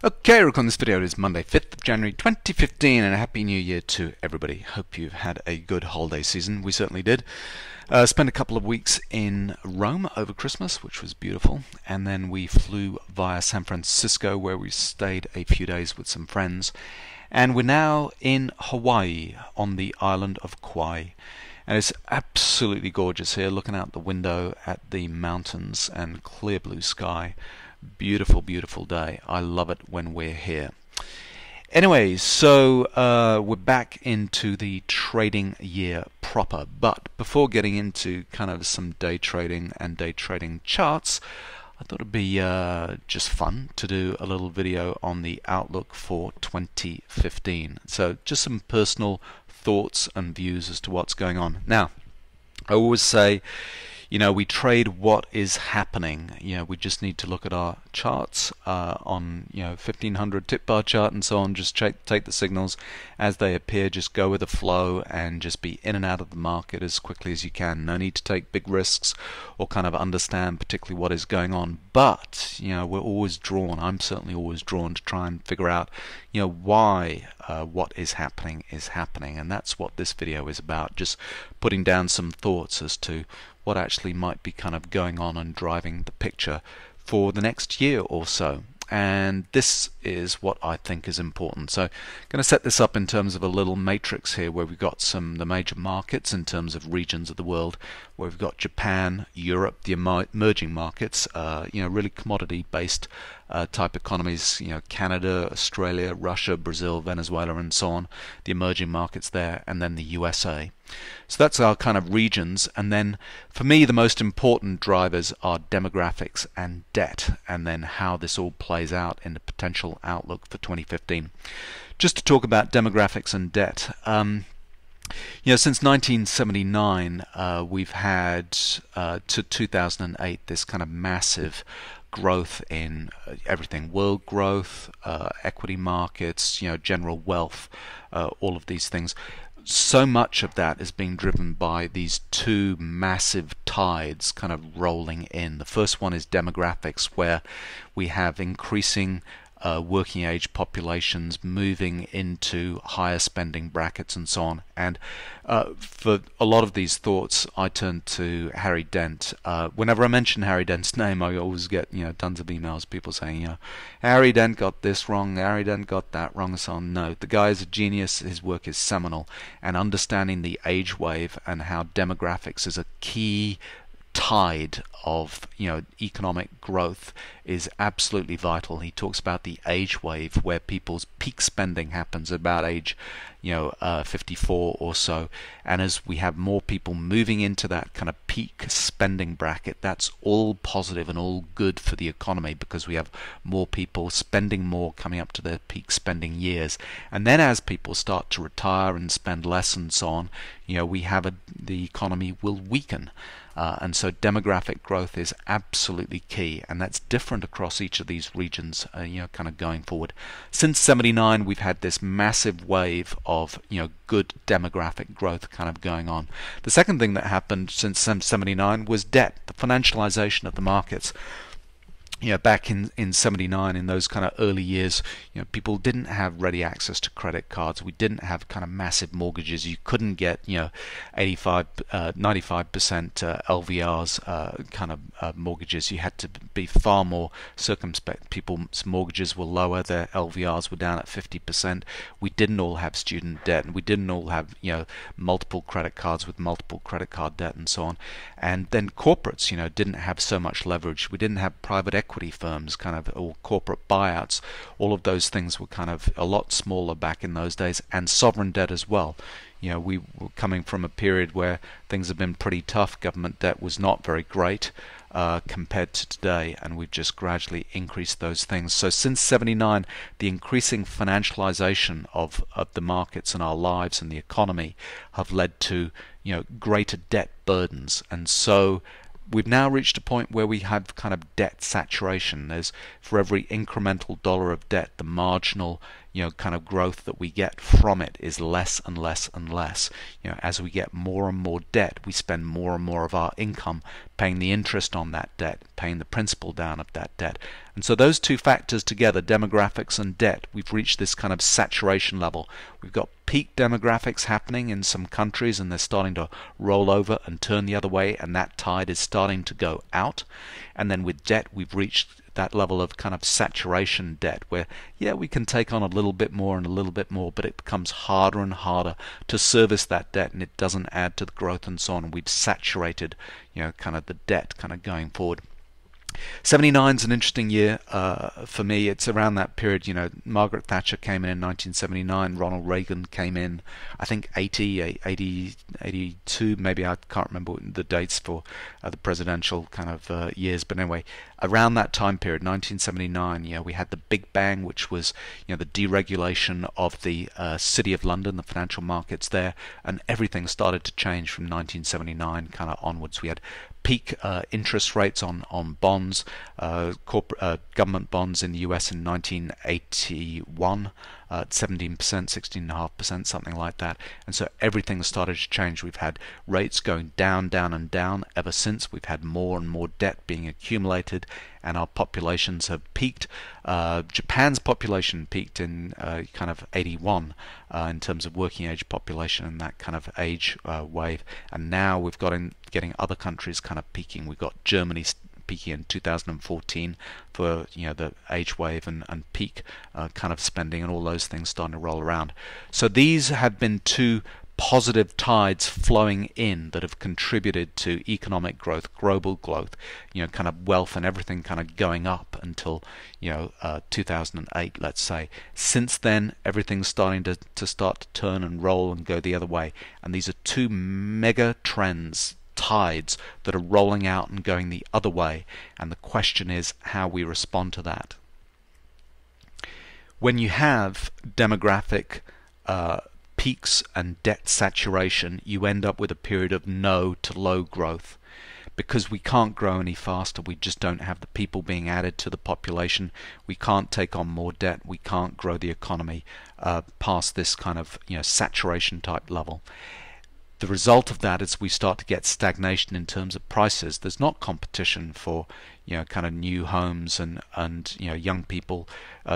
Okay, recording this video. It is Monday, 5th of January 2015, and a Happy New Year to everybody. Hope you've had a good holiday season. We certainly did. Spent a couple of weeks in Rome over Christmas, which was beautiful, and then we flew via San Francisco, where we stayed a few days with some friends, and we're now in Hawaii on the island of Kauai. And it's absolutely gorgeous here, looking out the window at the mountains and clear blue sky. Beautiful, beautiful day. I love it when we're here. Anyway, so we're back into the trading year proper. But before getting into kind of some day trading and day trading charts, I thought it'd be just fun to do a little video on the outlook for 2015. So just some personal thoughts and views as to what's going on. Now, I always say, you know, we trade what is happening. You know, we just need to look at our charts on, 1500 tip bar chart and so on. Just take the signals as they appear. Just go with the flow and just be in and out of the market as quickly as you can. No need to take big risks or kind of understand particularly what is going on. But, we're always drawn. I'm certainly always drawn to try and figure out, why what is happening, and that's what this video is about. Just putting down some thoughts as to what actually might be kind of going on and driving the picture for the next year or so. And this is what I think is important. So I'm going to set this up in terms of a little matrix here where we've got the major markets in terms of regions of the world, where we've got Japan, Europe, the emerging markets, really commodity based type economies, Canada, Australia, Russia, Brazil, Venezuela, and so on, the emerging markets there, and then the USA. So that's our kind of regions, and then for me the most important drivers are demographics and debt, and then how this all plays out in the potential outlook for 2015. Just to talk about demographics and debt, since 1979 we've had to 2008 this kind of massive growth in everything: world growth, equity markets, general wealth, all of these things. So much of that is being driven by these two massive tides kind of rolling in. The first one is demographics, where we have increasing working age populations moving into higher spending brackets and so on. And for a lot of these thoughts, I turn to Harry Dent. Whenever I mention Harry Dent's name, I always get tons of emails, people saying, Harry Dent got this wrong, Harry Dent got that wrong, and so on. No, the guy is a genius. His work is seminal, and understanding the age wave and how demographics is a key tide of economic growth is absolutely vital. He talks about the age wave, where people's peak spending happens about age 54 or so, and as we have more people moving into that kind of peak spending bracket, that's all positive and all good for the economy, because we have more people spending more coming up to their peak spending years. And then as people start to retire and spend less and so on, we have the economy will weaken. And so demographic growth is absolutely key, and that's different across each of these regions, kind of going forward. Since '79, we've had this massive wave of, good demographic growth kind of going on. The second thing that happened since '79 was debt, the financialization of the markets. Back in '79, in those kind of early years, people didn't have ready access to credit cards. We didn't have kind of massive mortgages. You couldn't get 85, 95% LVRs kind of mortgages. You had to be far more circumspect. People's mortgages were lower. Their LVRs were down at 50%. We didn't all have student debt, and we didn't all have multiple credit cards with multiple credit card debt and so on. And then corporates didn't have so much leverage. We didn't have private equity firms kind of, or corporate buyouts. All of those things were kind of a lot smaller back in those days, and sovereign debt as well. We were coming from a period where things have been pretty tough. Government debt was not very great compared to today, and we've just gradually increased those things. So since '79, the increasing financialization of the markets and our lives and the economy have led to greater debt burdens. And so we've now reached a point where we have kind of debt saturation. There's, for every incremental dollar of debt, the marginal kind of growth that we get from it is less and less and less. As we get more and more debt, we spend more and more of our income paying the interest on that debt, paying the principal down of that debt. And so those two factors together, demographics and debt, we've reached this kind of saturation level. We've got peak demographics happening in some countries, and they're starting to roll over and turn the other way, and that tide is starting to go out. And then with debt, we've reached that level of kind of saturation debt where, we can take on a little bit more and a little bit more, but it becomes harder and harder to service that debt, and it doesn't add to the growth and so on. And we've saturated, kind of the debt kind of going forward. 79 is an interesting year for me. It's around that period. Margaret Thatcher came in 1979. Ronald Reagan came in, I think 80, 82, maybe. I can't remember the dates for the presidential kind of years. But anyway, around that time period, 1979, we had the Big Bang, which was the deregulation of the City of London, the financial markets there, and everything started to change from 1979 kind of onwards. We had peak interest rates on bonds, government bonds in the US in 1981, 17%, 16.5%, something like that. And so everything started to change. We've had rates going down, down, and down ever since. We've had more and more debt being accumulated, and our populations have peaked. Japan's population peaked in kind of 81 in terms of working age population and that kind of age wave. And now we've got getting other countries kind of peaking. We've got Germany peaking in 2014 for the age wave and peak kind of spending and all those things starting to roll around. So these have been two positive tides flowing in that have contributed to economic growth, global growth, kind of wealth and everything kind of going up until 2008, let's say. Since then, everything's starting to start to turn and roll and go the other way. And these are two mega trends, tides, that are rolling out and going the other way. And the question is how we respond to that. When you have demographic peaks and debt saturation, you end up with a period of no to low growth. Because we can't grow any faster, we just don't have the people being added to the population. We can't take on more debt. We can't grow the economy past this kind of saturation type level. The result of that is we start to get stagnation in terms of prices. There's not competition for kind of new homes and young people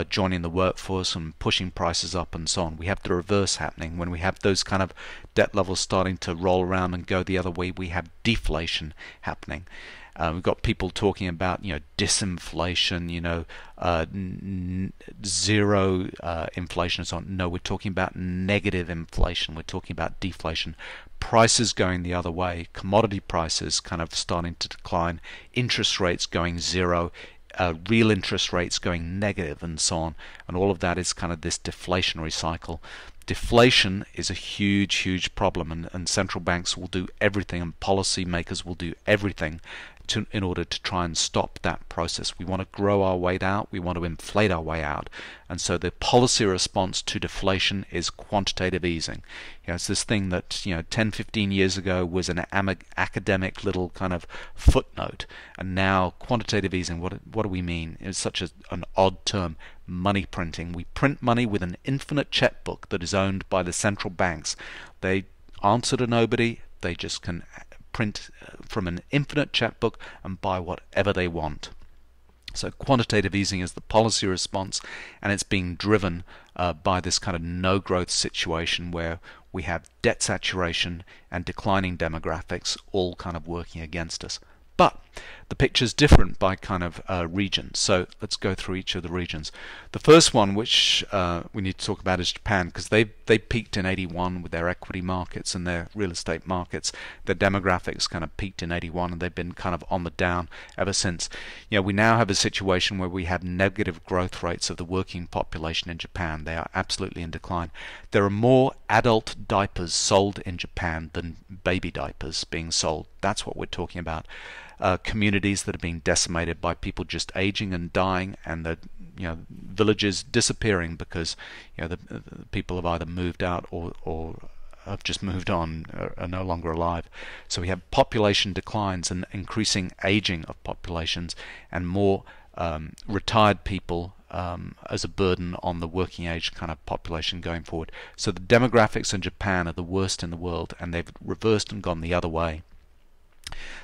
joining the workforce and pushing prices up and so on. We have the reverse happening. When we have those kind of debt levels starting to roll around and go the other way, we have deflation happening. We've got people talking about disinflation, zero inflation and so on. No, we're talking about negative inflation. We're talking about deflation. Prices going the other way, commodity prices kind of starting to decline, interest rates going zero, real interest rates going negative and so on. And all of that is kind of this deflationary cycle. Deflation is a huge, huge problem, and central banks will do everything, and policy makers will do everything in order to try and stop that process. We want to grow our way out, we want to inflate our way out, and so the policy response to deflation is quantitative easing. It's this thing that 10, 15 years ago was an academic little kind of footnote, and now quantitative easing, what do we mean? It's such an odd term. Money printing. We print money with an infinite checkbook that is owned by the central banks. They answer to nobody. They just can print from an infinite checkbook and buy whatever they want. So quantitative easing is the policy response, and it's being driven by this kind of no growth situation where we have debt saturation and declining demographics all kind of working against us. But the picture's different by kind of region. So let's go through each of the regions. The first one, which we need to talk about, is Japan, because they peaked in 81 with their equity markets and their real estate markets. Their demographics kind of peaked in 81, and they've been kind of on the down ever since. We now have a situation where we have negative growth rates of the working population in Japan. They are absolutely in decline. There are more adult diapers sold in Japan than baby diapers being sold. That's what we're talking about. Communities that are being decimated by people just aging and dying, and the villages disappearing because the people have either moved out or have just moved on, are no longer alive. So we have population declines and increasing aging of populations, and more retired people as a burden on the working age kind of population going forward. So the demographics in Japan are the worst in the world, and they've reversed and gone the other way.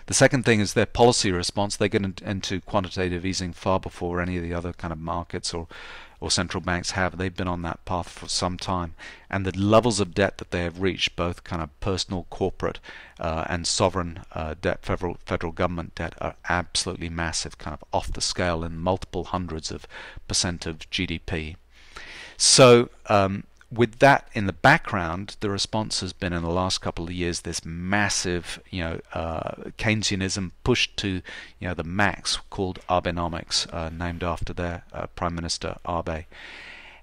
The second thing is their policy response. They get into quantitative easing far before any of the other kind of markets or central banks have. They've been on that path for some time, and the levels of debt that they have reached, both kind of personal, corporate, and sovereign debt, federal government debt, are absolutely massive, kind of off the scale in multiple hundreds of % of GDP. So with that in the background, the response has been in the last couple of years this massive, Keynesianism pushed to, the max, called Abenomics, named after their Prime Minister Abe.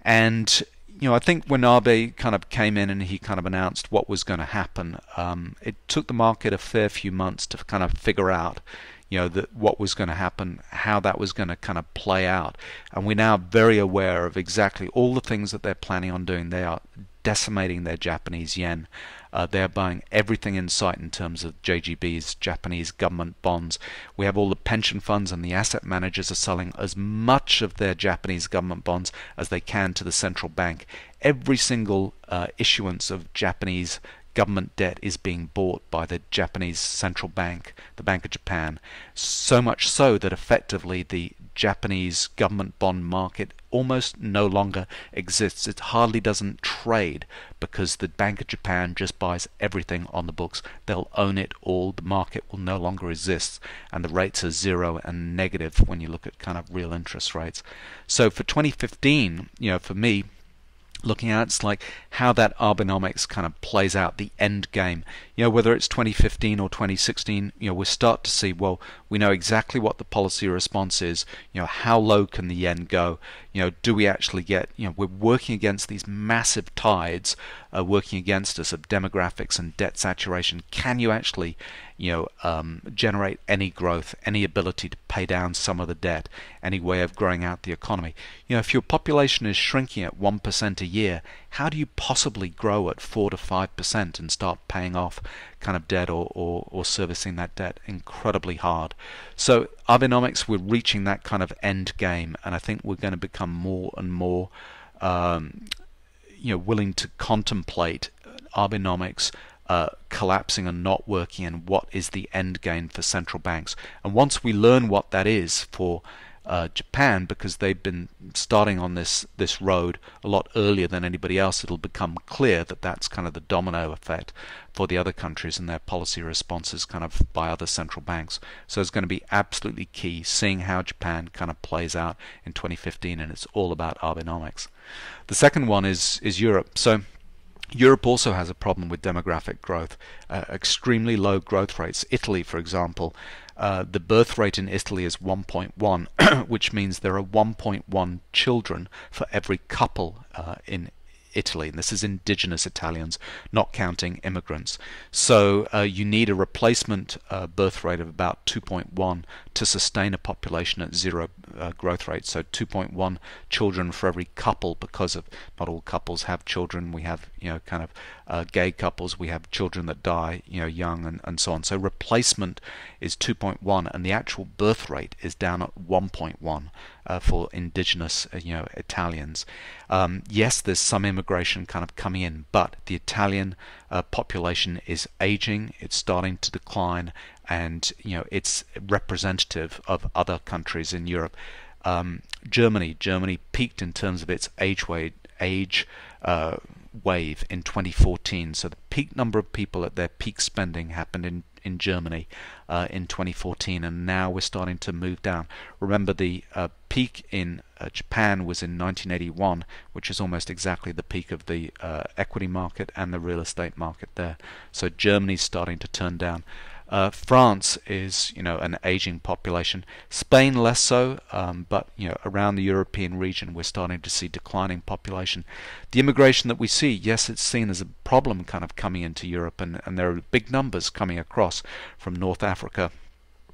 And I think when Abe kind of came in and he kind of announced what was going to happen, it took the market a fair few months to kind of figure out what was going to happen, how that was going to kind of play out. And we're now very aware of exactly all the things that they're planning on doing. They are decimating their Japanese yen. They're buying everything in sight in terms of JGBs, Japanese government bonds. We have all the pension funds and the asset managers are selling as much of their Japanese government bonds as they can to the central bank. Every single issuance of Japanese government debt is being bought by the Japanese central bank, the Bank of Japan, so much so that effectively the Japanese government bond market almost no longer exists. It hardly doesn't trade because the Bank of Japan just buys everything on the books. They'll own it all. The market will no longer exist, and the rates are zero and negative when you look at kind of real interest rates. So for 2015, for me, looking at it's like how that Abenomics kind of plays out, the end game. Whether it's 2015 or 2016, we start to see, well, we know exactly what the policy response is. How low can the yen go? Do we actually get, we're working against these massive tides, working against us of demographics and debt saturation. Can you actually, generate any growth, any ability to pay down some of the debt, any way of growing out the economy? If your population is shrinking at 1% a year, how do you possibly grow at 4 to 5% and start paying off kind of debt or servicing that debt? Incredibly hard. So Abenomics, we're reaching that kind of end game, and I think we're going to become more and more willing to contemplate Abenomics collapsing and not working, and what is the end game for central banks. And once we learn what that is for Japan, because they've been starting on this road a lot earlier than anybody else, it'll become clear that that's kind of the domino effect for the other countries and their policy responses kind of by other central banks. So it's going to be absolutely key seeing how Japan kind of plays out in 2015, and it's all about Abenomics. The second one is Europe. So Europe also has a problem with demographic growth, extremely low growth rates. Italy, for example, the birth rate in Italy is 1.1, which means there are 1.1 children for every couple in Italy, and this is indigenous Italians, not counting immigrants. So you need a replacement birth rate of about 2.1 to sustain a population at zero growth rate. So 2.1 children for every couple, because of not all couples have children. We have kind of gay couples, we have children that die young, and so on. So replacement is 2.1, and the actual birth rate is down at 1.1 for indigenous Italians. Yes, there's some immigration kind of coming in, but the Italian population is aging, it's starting to decline, and it's representative of other countries in Europe. Germany peaked in terms of its age wave in 2014. So the peak number of people at their peak spending happened in Germany in 2014, and now we're starting to move down. Remember, the peak in Japan was in 1981, which is almost exactly the peak of the equity market and the real estate market there. So Germany's starting to turn down. France is, an aging population. Spain less so, but around the European region we're starting to see declining population. The immigration that we see, yes, it's seen as a problem kind of coming into Europe, and there are big numbers coming across from North Africa,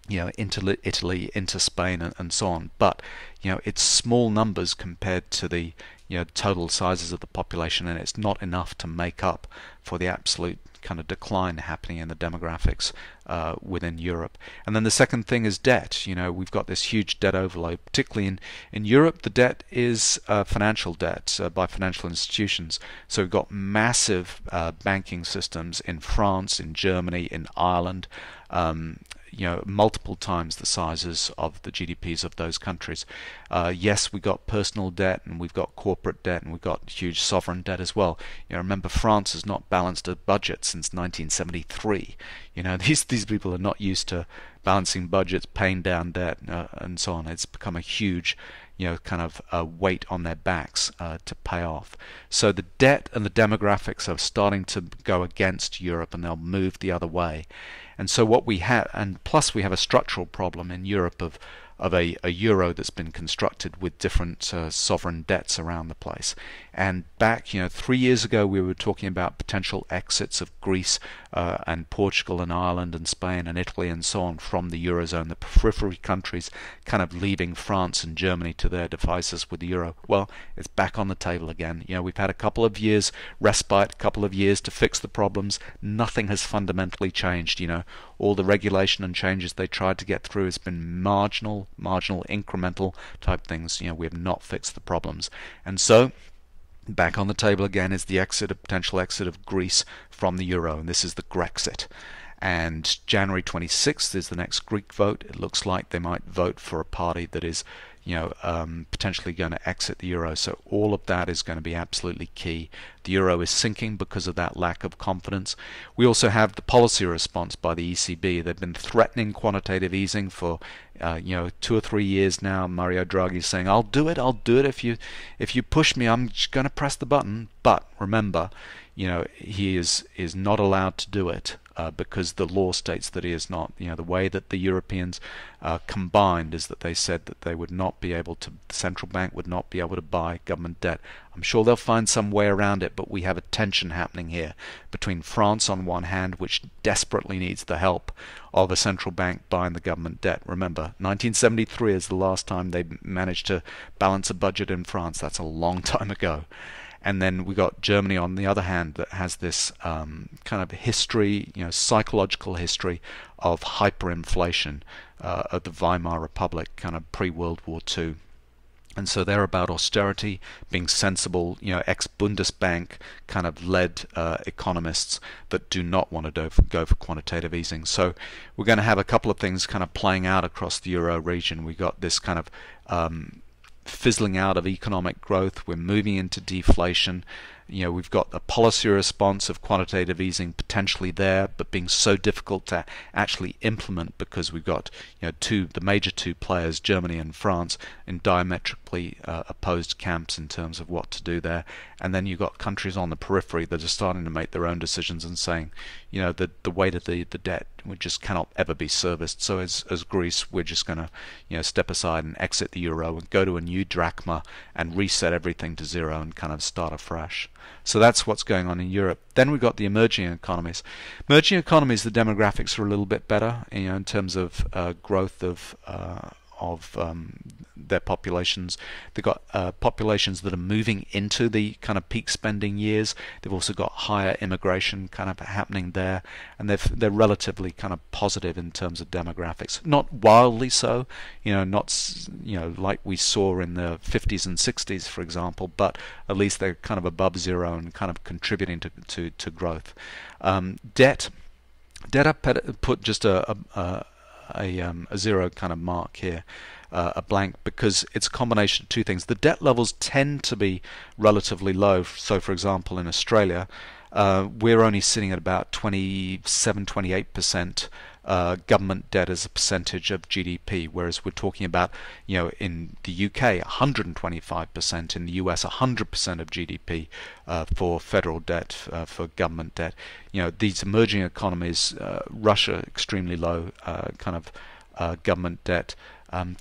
into Italy, into Spain, and so on. But it's small numbers compared to the total sizes of the population, and it's not enough to make up for the absolute kind of decline happening in the demographics within Europe. And then the second thing is debt. We've got this huge debt overload, particularly in Europe. The debt is financial debt by financial institutions. So we've got massive banking systems in France, in Germany, in Ireland, multiple times the sizes of the GDPs of those countries. Yes, we've got personal debt, and we've got corporate debt, and we've got huge sovereign debt as well. Remember, France has not balanced a budget since 1973. These people are not used to balancing budgets, paying down debt, and so on. It's become a huge kind of weight on their backs to pay off. So the debt and the demographics are starting to go against Europe, and they'll move the other way. And so what we have, and plus we have a structural problem in Europe of a euro that's been constructed with different sovereign debts around the place. And back 3 years ago we were talking about potential exits of Greece and Portugal and Ireland and Spain and Italy and so on from the eurozone, the periphery countries kind of leaving France and Germany to their devices with the euro. Well, it's back on the table again. We've had a couple of years respite, a couple of years to fix the problems. Nothing has fundamentally changed. All the regulation and changes they tried to get through has been marginal, incremental type things. We have not fixed the problems. And so back on the table again is the potential exit of Greece from the euro, and this is the Grexit. And January 26th is the next Greek vote. It looks like they might vote for a party that is potentially going to exit the euro. So all of that is going to be absolutely key. The euro is sinking because of that lack of confidence. We also have the policy response by the ECB. They've been threatening quantitative easing for 2 or 3 years now. Mario Draghi is saying, I'll do it if you push me, I'm just going to press the button. But remember, he is not allowed to do it because the law states that he is not. The way that the Europeans combined is that they said that they would not be able to, the central bank would not be able to buy government debt. I'm sure they'll find some way around it, but we have a tension happening here between France on one hand, which desperately needs the help of a central bank buying the government debt. Remember, 1973 is the last time they managed to balance a budget in France. That's a long time ago. And then we got Germany on the other hand that has this kind of history, psychological history of hyperinflation of the Weimar Republic, kind of pre-World War II. And so they're about austerity, being sensible, ex-Bundesbank kind of led economists that do not want to go for quantitative easing. So we're going to have a couple of things kind of playing out across the euro region. We got this kind of fizzling out of economic growth. We're moving into deflation. We've got a policy response of quantitative easing potentially there, but being so difficult to actually implement because we've got the major two players, Germany and France, in diametrically opposed camps in terms of what to do there. And then you've got countries on the periphery that are starting to make their own decisions and saying, the weight of the debt, we just cannot ever be serviced. So as Greece, we're just going to step aside and exit the euro and go to a new drachma and reset everything to zero and kind of start afresh. So that's what's going on in Europe. Then we've got the emerging economies. Emerging economies, the demographics are a little bit better, in terms of growth of their populations. They've got populations that are moving into the kind of peak spending years. They've also got higher immigration kind of happening there, and they're relatively kind of positive in terms of demographics. Not wildly so, not like we saw in the 50s and 60s, for example, but at least they're kind of above zero and kind of contributing to growth. Debt I put just a zero kind of mark here, a blank, because it's a combination of two things. The debt levels tend to be relatively low. So for example, in Australia, we're only sitting at about 27-28% government debt as a percentage of GDP, whereas we're talking about, in the UK 125%, in the US 100% of GDP for federal debt, for government debt. These emerging economies, Russia extremely low kind of government debt.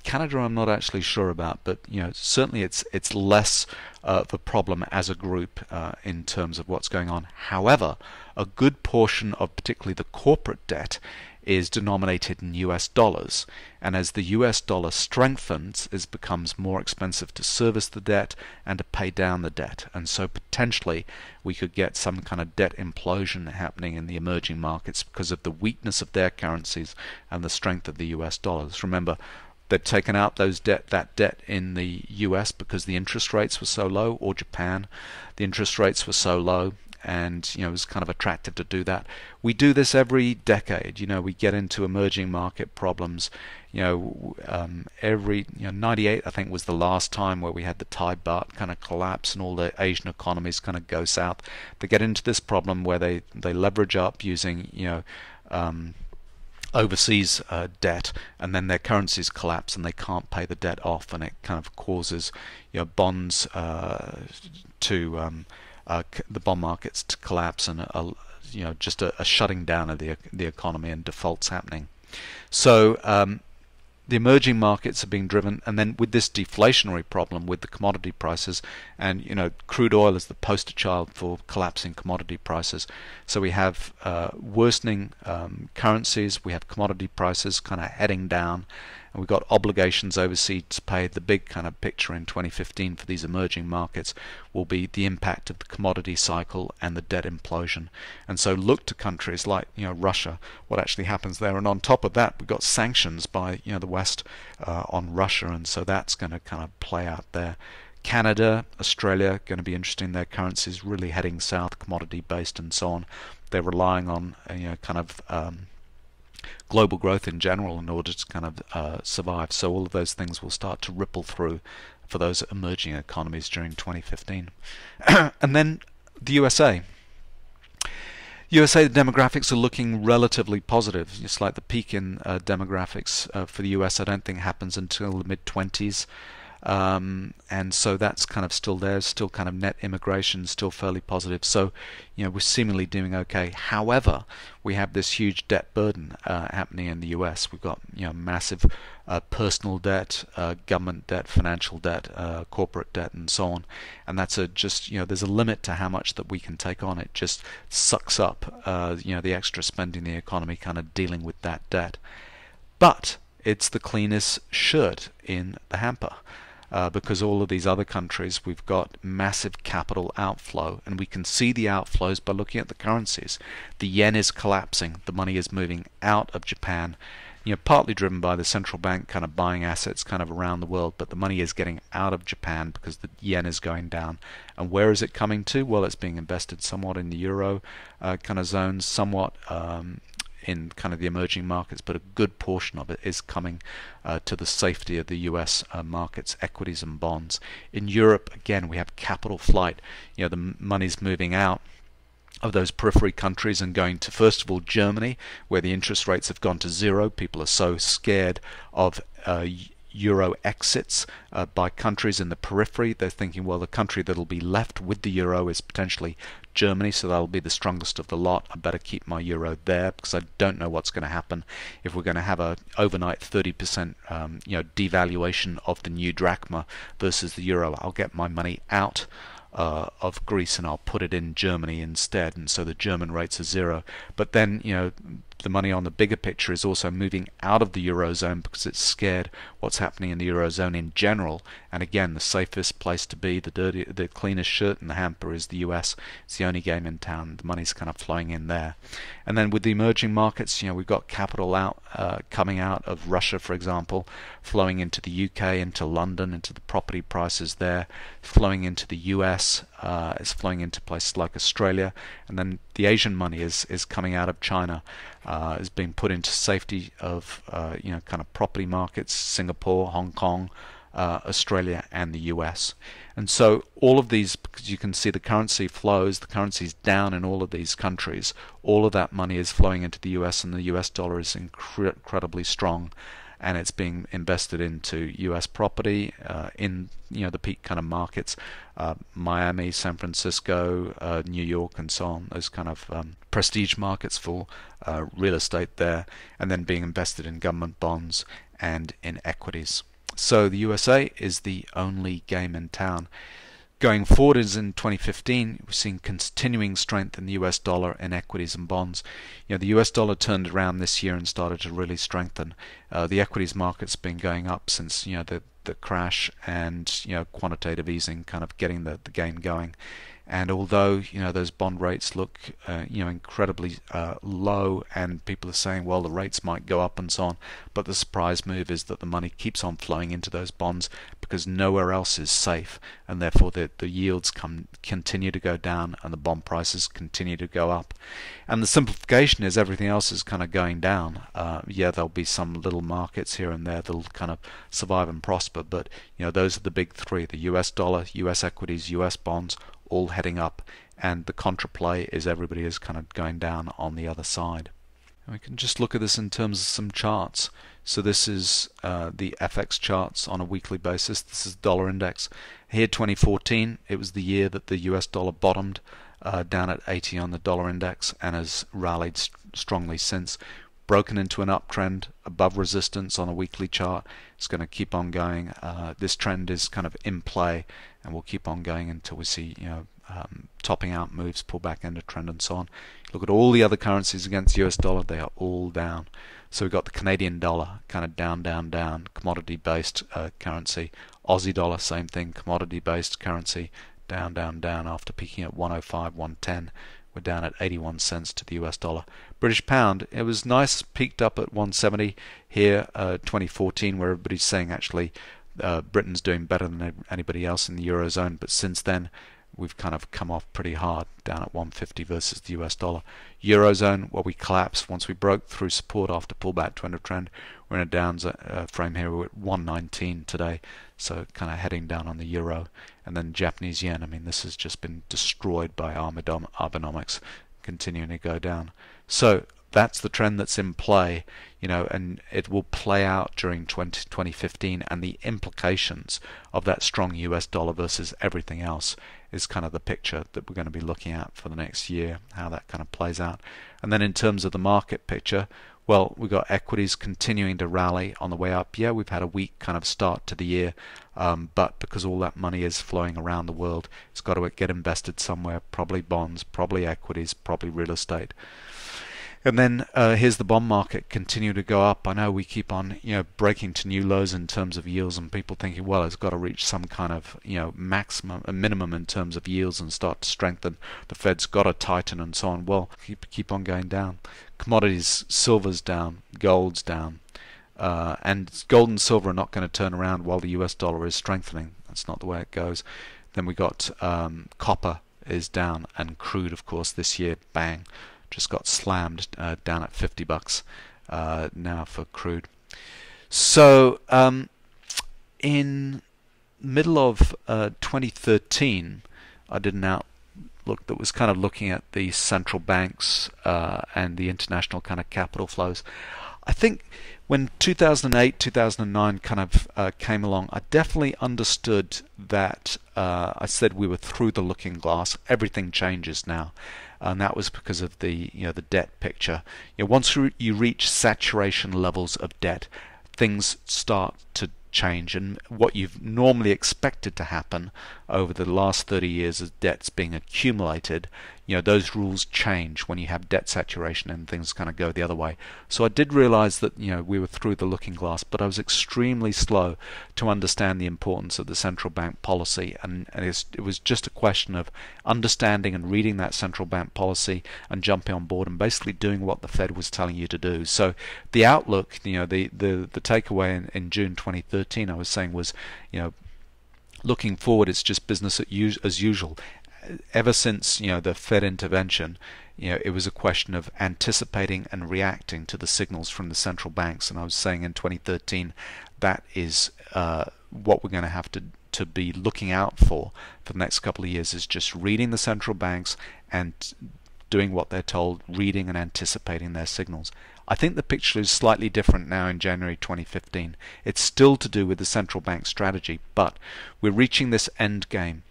Canada I'm not actually sure about, but certainly it's less of a problem as a group in terms of what's going on. However, a good portion of particularly the corporate debt is denominated in US dollars, and as the US dollar strengthens, it becomes more expensive to service the debt and to pay down the debt, and so potentially we could get some kind of debt implosion happening in the emerging markets because of the weakness of their currencies and the strength of the US dollars. Remember, they'd taken out that debt in the US because the interest rates were so low, or Japan, the interest rates were so low, and it was kind of attractive to do that. We do this every decade. We get into emerging market problems. Every 98 I think was the last time where we had the Thai baht kind of collapse and all the Asian economies kind of go south. They get into this problem where they leverage up using overseas debt, and then their currencies collapse and they can't pay the debt off, and it kind of causes bonds to the bond markets to collapse, and just a shutting down of the economy and defaults happening. So the emerging markets are being driven, and then with this deflationary problem with the commodity prices, and crude oil is the poster child for collapsing commodity prices. So we have worsening currencies, we have commodity prices kind of heading down, and we've got obligations overseas to pay. The big kind of picture in 2015 for these emerging markets will be the impact of the commodity cycle and the debt implosion. And so look to countries like Russia, what actually happens there. And on top of that, we've got sanctions by the West on Russia, and so that's going to kind of play out there. Canada, Australia, going to be interesting. Their currencies really heading south, commodity based and so on. They're relying on kind of global growth in general in order to kind of survive. So all of those things will start to ripple through for those emerging economies during 2015. And then the USA. The demographics are looking relatively positive. Just like the peak in demographics for the US, I don't think happens until the mid-20s. And so that's kind of still there, still kind of net immigration, still fairly positive. So, we're seemingly doing okay. However, we have this huge debt burden happening in the US. We've got massive personal debt, government debt, financial debt, corporate debt, and so on. And that's there's a limit to how much that we can take on. It just sucks up the extra spending in the economy, kind of dealing with that debt. But it's the cleanest shirt in the hamper. Because all of these other countries, we've got massive capital outflow, and we can see the outflows by looking at the currencies. The yen is collapsing, the money is moving out of Japan, partly driven by the central bank kind of buying assets kind of around the world, but the money is getting out of Japan because the yen is going down. And where is it coming to? Well, it's being invested somewhat in the euro kind of zones, somewhat in kind of the emerging markets, but a good portion of it is coming to the safety of the US markets, equities and bonds. In Europe, again, we have capital flight. The money's moving out of those periphery countries and going to, first of all, Germany, where the interest rates have gone to zero. People are so scared of euro exits by countries in the periphery. They're thinking, well, the country that'll be left with the euro is potentially Germany, so that'll be the strongest of the lot. I better keep my euro there because I don't know what's going to happen if we're going to have a overnight 30% devaluation of the new drachma versus the euro. I'll get my money out of Greece and I'll put it in Germany instead, and so the German rates are zero. But then the money on the bigger picture is also moving out of the eurozone because it's scared what's happening in the eurozone in general. And again, the safest place to be, the cleanest shirt in the hamper is the US. It's the only game in town. The money's kind of flowing in there. And then with the emerging markets, we've got capital out coming out of Russia, for example, flowing into the UK, into London, into the property prices there, flowing into the US, it's flowing into places like Australia, and then the Asian money is coming out of China, is being put into safety of kind of property markets, Singapore, Hong Kong, Australia, and the US. And so all of these, because you can see the currency flows, the currency's down in all of these countries, all of that money is flowing into the US, and the US dollar is incredibly strong, and it's being invested into US property in the peak kind of markets, Miami, San Francisco, New York, and so on, those kind of prestige markets for real estate there, and then being invested in government bonds and in equities. So the USA is the only game in town. Going forward is in 2015, we're seeing continuing strength in the US dollar in equities and bonds. The US dollar turned around this year and started to really strengthen. The equities market's been going up since the crash and quantitative easing kind of getting the game going. And although those bond rates look incredibly low, and people are saying, well, the rates might go up and so on, but the surprise move is that the money keeps on flowing into those bonds because nowhere else is safe, and therefore the yields continue to go down and the bond prices continue to go up. And the simplification is everything else is kind of going down. There'll be some little markets here and there that'll kind of survive and prosper, but those are the big three: the US dollar, US equities, US bonds, all heading up, and the contraplay is everybody is kind of going down on the other side. And we can just look at this in terms of some charts. So this is the FX charts on a weekly basis. This is dollar index. Here 2014, it was the year that the US dollar bottomed down at 80 on the dollar index and has rallied strongly since. Broken into an uptrend above resistance on a weekly chart. It's going to keep on going. This trend is kind of in play, and we'll keep on going until we see topping out moves, pull back into trend, and so on. Look at all the other currencies against the US dollar; they are all down. So we've got the Canadian dollar kind of down, down, down, commodity-based currency. Aussie dollar, same thing, commodity-based currency, down, down, down after peaking at 105, 110. We're down at 81 cents to the US dollar. British pound, it was nice, peaked up at 170 here 2014, where everybody's saying actually Britain's doing better than anybody else in the Eurozone, but since then we've kind of come off pretty hard, down at 150 versus the US dollar. Eurozone, well, we collapsed once we broke through support after pullback to end of trend. We're in a down frame here. We're at 119 today, so kind of heading down on the euro. And then Japanese yen, I mean, this has just been destroyed by Abenomics, continuing to go down. So that's the trend that's in play, and it will play out during 2015, and the implications of that strong US dollar versus everything else is kind of the picture that we're going to be looking at for the next year, how that kind of plays out. And then in terms of the market picture, well, we've got equities continuing to rally on the way up. Yeah, we've had a weak kind of start to the year, but because all that money is flowing around the world, it's got to get invested somewhere, probably bonds, probably equities, probably real estate. And then here's the bond market continue to go up. I know we keep on breaking to new lows in terms of yields, and people thinking, well, it's got to reach some kind of maximum, a minimum in terms of yields and start to strengthen. The Fed's got to tighten and so on. Well, keep on going down. Commodities, silver's down, gold's down, and gold and silver are not going to turn around while the US dollar is strengthening. That's not the way it goes. Then we got copper is down, and crude, of course, this year, bang, just got slammed down at $50 now for crude. So in middle of 2013, I did an outlook that was kind of looking at the central banks and the international kind of capital flows. I think when 2008, 2009 kind of came along, I definitely understood that I said we were through the looking glass. Everything changes now. And that was because of the the debt picture. Once you reach saturation levels of debt, things start to change, and what you've normally expected to happen over the last 30 years as debt's being accumulated, those rules change when you have debt saturation and things kind of go the other way. So I did realize that we were through the looking glass, but I was extremely slow to understand the importance of the central bank policy, and it was just a question of understanding and reading that central bank policy and jumping on board and basically doing what the Fed was telling you to do. So the outlook, the takeaway in June 2013 I was saying was, looking forward, it's just business as usual. Ever since the Fed intervention, it was a question of anticipating and reacting to the signals from the central banks. And I was saying in 2013 that is what we're going to have to be looking out for the next couple of years, is just reading the central banks and doing what they're told, reading and anticipating their signals. I think the picture is slightly different now in January 2015. It's still to do with the central bank strategy, but we're reaching this end game.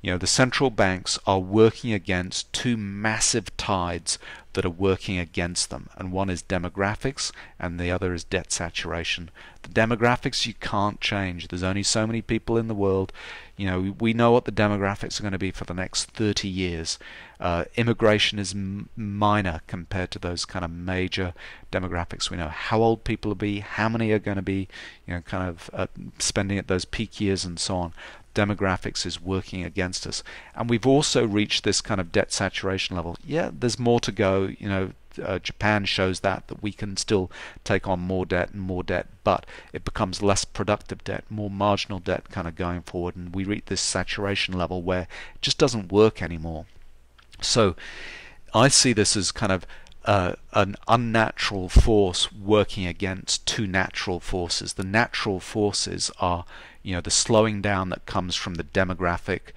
The central banks are working against two massive tides that are working against them, and one is demographics and the other is debt saturation. The demographics you can't change. There's only so many people in the world. We know what the demographics are going to be for the next 30 years. Immigration is minor compared to those kind of major demographics. We know how old people will be, how many are going to be, kind of spending at those peak years and so on. Demographics is working against us, and we've also reached this kind of debt saturation level. Yeah, there's more to go. Japan shows that we can still take on more debt and more debt, but it becomes less productive debt, more marginal debt kind of going forward, and we reach this saturation level where it just doesn't work anymore. So I see this as kind of an unnatural force working against two natural forces. The natural forces are, the slowing down that comes from the demographic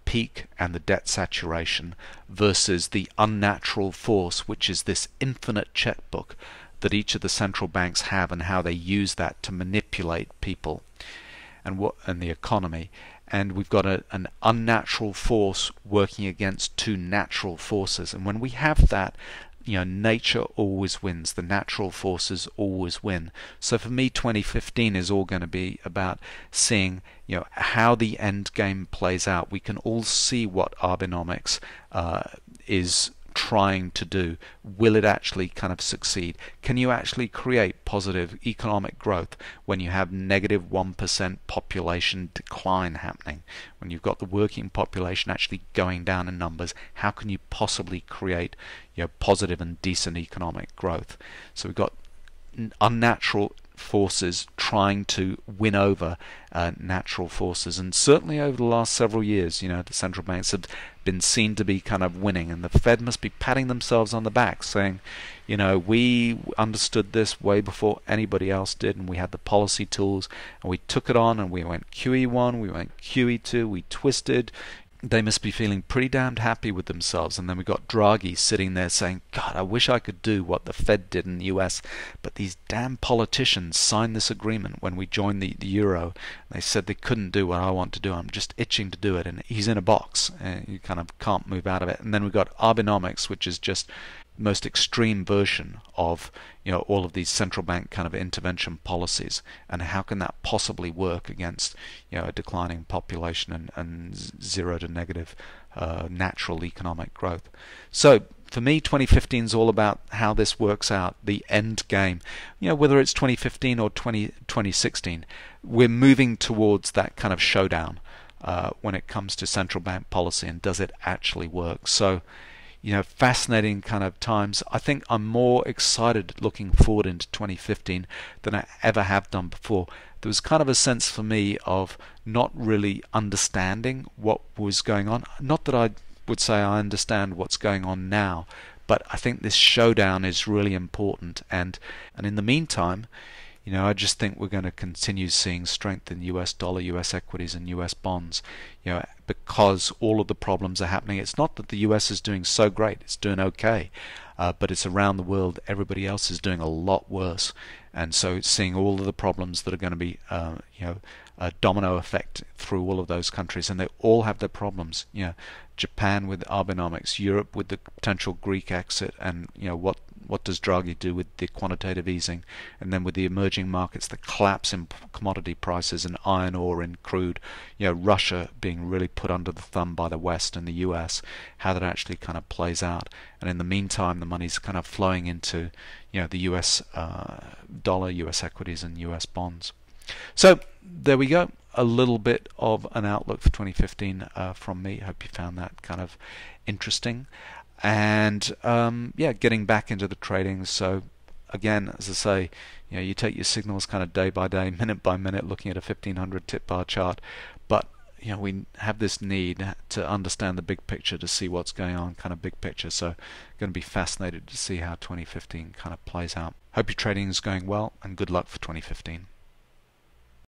peak and the debt saturation, versus the unnatural force, which is this infinite checkbook that each of the central banks have, and how they use that to manipulate people and the economy. And we've got an unnatural force working against two natural forces, and when we have that, nature always wins. The natural forces always win. So for me, 2015 is all going to be about seeing, how the end game plays out. We can all see what Abenomics is trying to do. Will it actually kind of succeed? Can you actually create positive economic growth when you have negative 1% population decline happening? When you've got the working population actually going down in numbers, how can you possibly create positive and decent economic growth? So we've got unnatural forces trying to win over natural forces, and certainly over the last several years, the central banks have been seen to be kind of winning, and the Fed must be patting themselves on the back saying, we understood this way before anybody else did, and we had the policy tools, and we took it on, and we went QE1, we went QE2, we twisted. They must be feeling pretty damned happy with themselves. And then we got Draghi sitting there saying, God, I wish I could do what the Fed did in the US, but these damn politicians signed this agreement when we joined the euro. They said they couldn't do what I want to do. I'm just itching to do it. And he's in a box, and you kind of can't move out of it. And then we've got Abenomics, which is just most extreme version of all of these central bank kind of intervention policies, and how can that possibly work against a declining population and zero to negative natural economic growth. So for me, 2015 is all about how this works out, the end game. Whether it's 2015 or 2016, we're moving towards that kind of showdown when it comes to central bank policy, and does it actually work? So fascinating kind of times. I think I'm more excited looking forward into 2015 than I ever have done before. There was kind of a sense for me of not really understanding what was going on. Not that I would say I understand what's going on now, but I think this showdown is really important. And in the meantime, I just think we're going to continue seeing strength in US dollar, US equities, and US bonds, because all of the problems are happening. It's not that the US is doing so great, it's doing okay, but it's around the world, everybody else is doing a lot worse. And so seeing all of the problems that are going to be, a domino effect through all of those countries, and they all have their problems. Japan with Abenomics, Europe with the potential Greek exit, and what does Draghi do with the quantitative easing, and then with the emerging markets, the collapse in commodity prices and iron ore and crude, Russia being really put under the thumb by the West and the US, how that actually kind of plays out. And in the meantime, the money's kind of flowing into the US dollar, US equities, and US bonds. So there we go. A little bit of an outlook for 2015 from me. Hope you found that kind of interesting. And getting back into the trading. So again, as I say, you take your signals kind of day by day, minute by minute, looking at a 1500 tip bar chart. But we have this need to understand the big picture, to see what's going on, kind of big picture. So going to be fascinated to see how 2015 kind of plays out. Hope your trading is going well, and good luck for 2015.